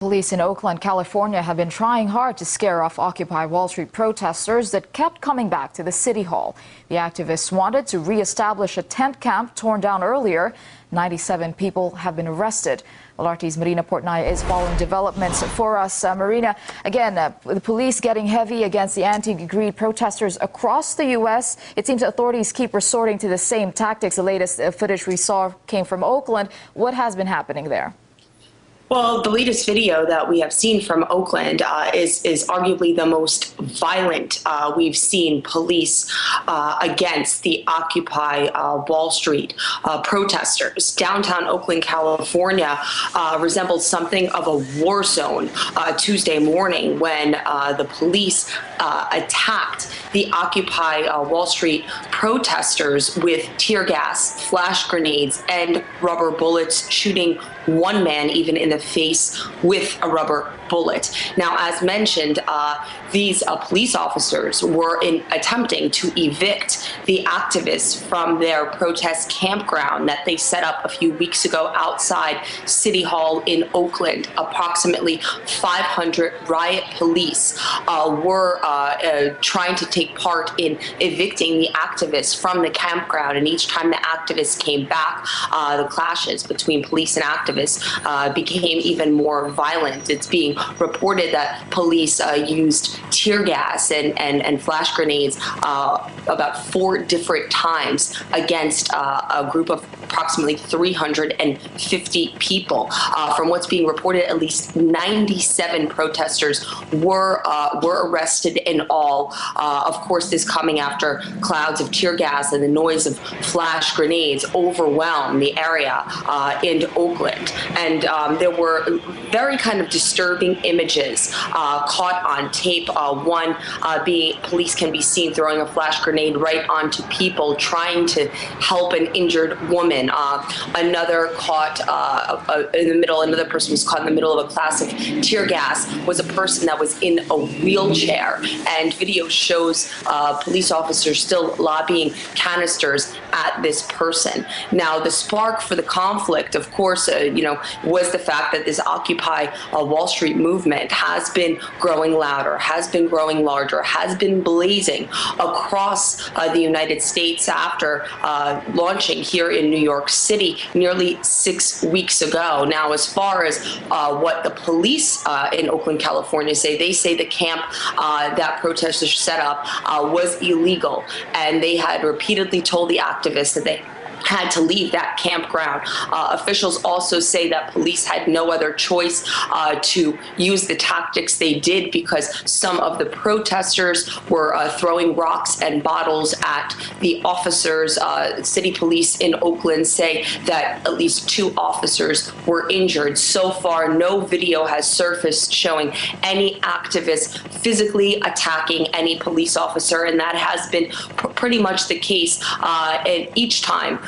Police in Oakland, California have been trying hard to scare off Occupy Wall Street protesters that kept coming back to the city hall. The activists wanted to reestablish a tent camp torn down earlier. 97 people have been arrested. Well, RT's Marina Portnaya is following developments for us. Marina, again, the police getting heavy against the anti-greed protesters across the U.S. It seems authorities keep resorting to the same tactics. The latest footage we saw came from Oakland. What has been happening there? Well, the latest video that we have seen from Oakland is arguably the most violent we've seen police against the Occupy Wall Street protesters. Downtown Oakland, California resembled something of a war zone Tuesday morning when the police attacked the Occupy Wall Street protesters with tear gas, flash grenades, and rubber bullets, shooting one man even in the face with a rubber bullet. Now, as mentioned, these police officers were attempting to evict the activists from their protest campground that they set up a few weeks ago outside City Hall in Oakland. Approximately 500 riot police were trying to take part in evicting the activists from the campground, and each time the activists came back, the clashes between police and activists became even more violent. It's being reported that police used tear gas and flash grenades about 4 different times against a group of approximately 350 people. From what's being reported, at least 97 protesters were arrested in all. Of course, this coming after clouds of tear gas and the noise of flash grenades overwhelmed the area in Oakland. And there were very kind of disturbing images caught on tape. One being police can be seen throwing a flash grenade right onto people trying to help an injured woman. Another caught in the middle, another person was caught in the middle of a class of tear gas was a person that was in a wheelchair. And video shows police officers still lobbying canisters at this person. Now, the spark for the conflict, of course, was the fact that this Occupy Wall Street movement has been growing louder, has been growing larger, has been blazing across the United States after launching here in New York City nearly 6 weeks ago. Now, as far as what the police in Oakland, California say, they say the camp that protesters set up was illegal, and they had repeatedly told the activists that they had to leave that campground. Officials also say that police had no other choice to use the tactics they did because some of the protesters were throwing rocks and bottles at the officers. City police in Oakland say that at least 2 officers were injured. So far, no video has surfaced showing any activists physically attacking any police officer, and that has been pretty much the case and each time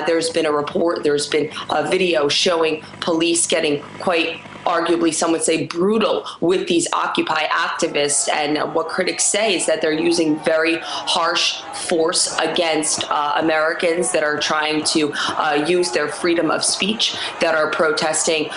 there's been a report, there's been a video showing police getting quite arguably, some would say, brutal with these Occupy activists. And what critics say is that they're using very harsh force against Americans that are trying to use their freedom of speech, that are protesting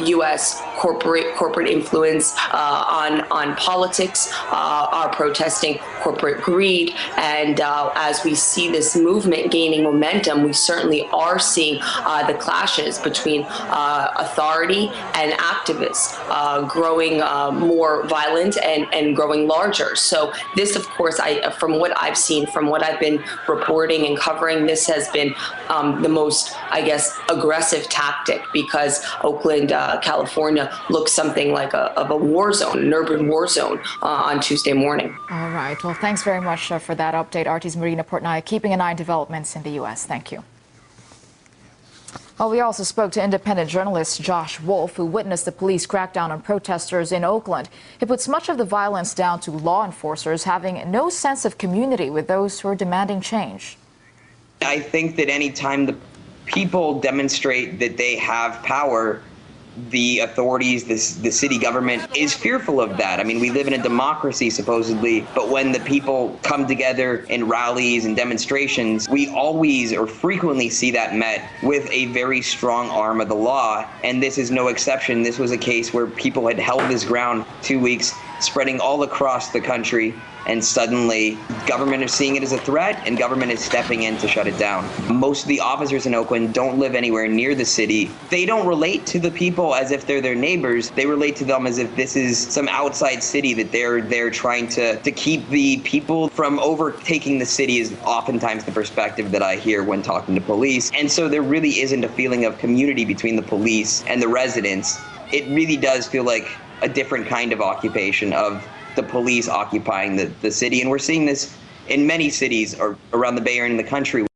U.S. corporate influence on politics, are protesting corporate greed. And as we see this movement gaining momentum, we certainly are seeing the clashes between authority and activists growing more violent and growing larger. So this, of course, from what I've seen, from what I've been reporting and covering, this has been the most, I guess, aggressive tactic, because Oakland, California looks something like a war zone, an urban war zone on Tuesday morning. All right. Well, thanks very much for that update. RT's Marina Portnaya, keeping an eye on developments in the U.S. Thank you. Well, we also spoke to independent journalist Josh Wolf, who witnessed the police crackdown on protesters in Oakland. He puts much of the violence down to law enforcers having no sense of community with those who are demanding change. I think that any time the people demonstrate that they have power, the authorities, the city government is fearful of that. I mean, we live in a democracy, supposedly, but when the people come together in rallies and demonstrations, we always or frequently see that met with a very strong arm of the law, and this is no exception. This was a case where people had held this ground 2 weeks, spreading all across the country, and suddenly government is seeing it as a threat and government is stepping in to shut it down. Most of the officers in Oakland don't live anywhere near the city. They don't relate to the people as if they're their neighbors. They relate to them as if this is some outside city that they're trying to keep the people from overtaking the city, is oftentimes the perspective that I hear when talking to police. And so there really isn't a feeling of community between the police and the residents. It really does feel like a different kind of occupation of the police occupying the city. And we're seeing this in many cities around the Bay Area and the country.